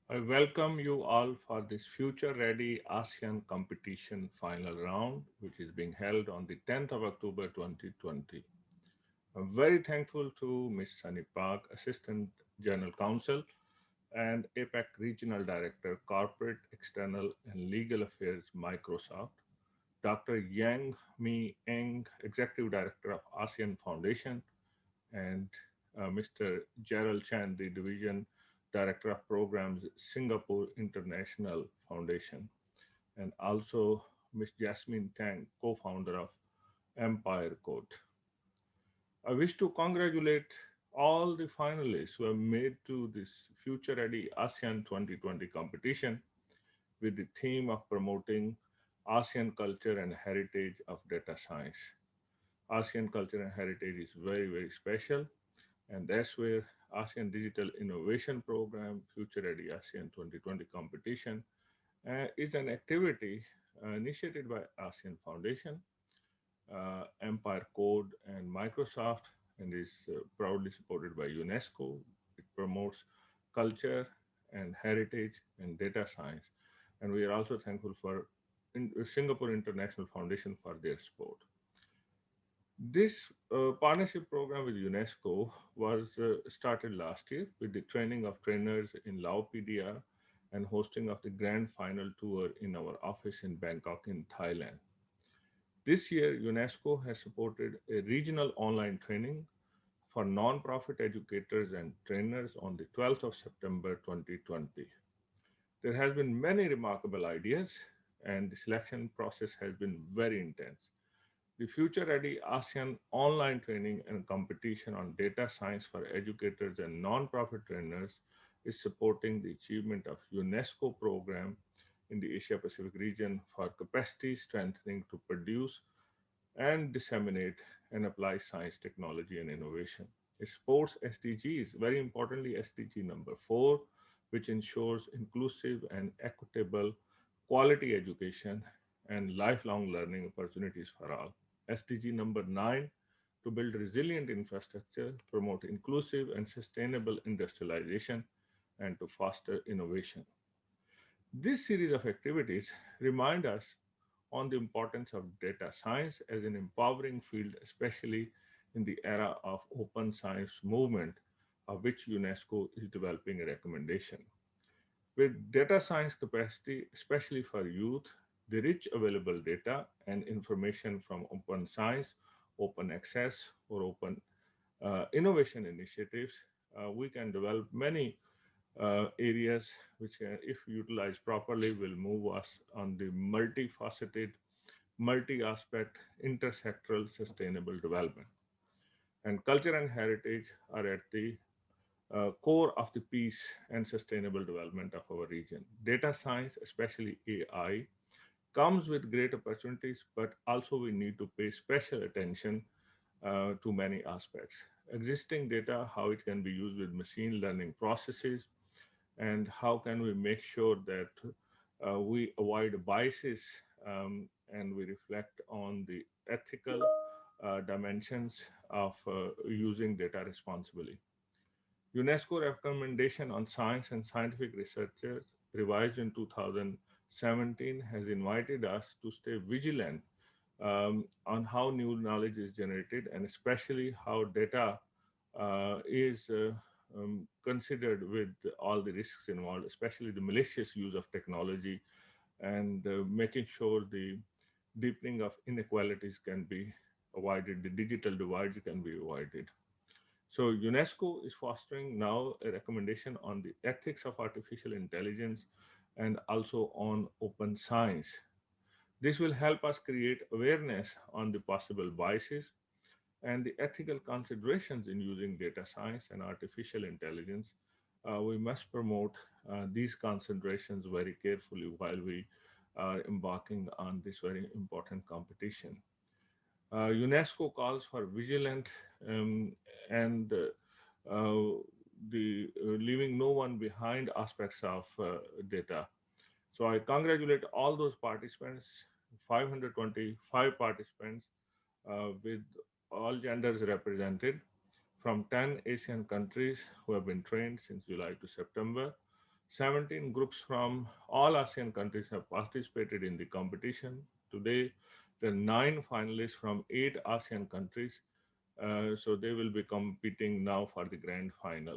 I welcome you all for this Future Ready ASEAN competition final round, which is being held on the 10th of October 2020. I'm very thankful to Ms. Sunny Park, Assistant General Counsel and APAC Regional Director, Corporate, External and Legal Affairs, Microsoft, Dr. Yang Mi Eng, Executive Director of ASEAN Foundation, and Mr. Gerald Chan, the Division Director of Programs, Singapore International Foundation, and also Ms. Jasmine Tang, co-founder of Empire Code. I wish to congratulate all the finalists who have made to this Future Ready ASEAN 2020 competition with the theme of promoting ASEAN culture and heritage of data science. ASEAN culture and heritage is very, very special, and that's where ASEAN Digital Innovation Programme, Future Ready ASEAN 2020 competition, is an activity initiated by ASEAN Foundation, Empire Code, and Microsoft, and is proudly supported by UNESCO. It promotes culture and heritage and data science, and we are also thankful for Singapore International Foundation for their support. This partnership program with UNESCO was started last year with the training of trainers in Lao PDR and hosting of the grand final tour in our office in Bangkok in Thailand. This year, UNESCO has supported a regional online training for non-profit educators and trainers on the 12th of September 2020. There has been many remarkable ideas and the selection process has been very intense. The Future Ready ASEAN online training and competition on data science for educators and non-profit trainers is supporting the achievement of UNESCO program in the Asia Pacific region for capacity strengthening to produce and disseminate and apply science, technology, and innovation. It supports SDGs, very importantly, SDG number 4, which ensures inclusive and equitable quality education and lifelong learning opportunities for all. SDG number 9, to build resilient infrastructure, promote inclusive and sustainable industrialization, and to foster innovation. This series of activities remind us on the importance of data science as an empowering field, especially in the era of open science movement, of which UNESCO is developing a recommendation. With data science capacity, especially for youth, the rich available data and information from open science, open access, or open innovation initiatives, we can develop many areas which, if utilized properly, will move us on the multifaceted, multi-aspect, intersectoral sustainable development. And culture and heritage are at the core of the peace and sustainable development of our region. Data science, especially AI, comes with great opportunities, but also we need to pay special attention to many aspects. Existing data, how it can be used with machine learning processes, and how can we make sure that we avoid biases and we reflect on the ethical dimensions of using data responsibly. UNESCO recommendation on science and scientific researchers, revised in 2017, has invited us to stay vigilant on how new knowledge is generated and especially how data is considered with all the risks involved, especially the malicious use of technology and making sure the deepening of inequalities can be avoided, the digital divides can be avoided. So UNESCO is fostering now a recommendation on the ethics of artificial intelligence and also on open science. This will help us create awareness on the possible biases and the ethical considerations in using data science and artificial intelligence. We must promote these considerations very carefully while we are embarking on this very important competition. UNESCO calls for vigilant and the leaving no one behind aspects of data. So I congratulate all those participants, 525 participants with all genders represented from 10 ASEAN countries who have been trained since July to September. 17 groups from all ASEAN countries have participated in the competition. Today, there are 9 finalists from 8 ASEAN countries. So they will be competing now for the grand final.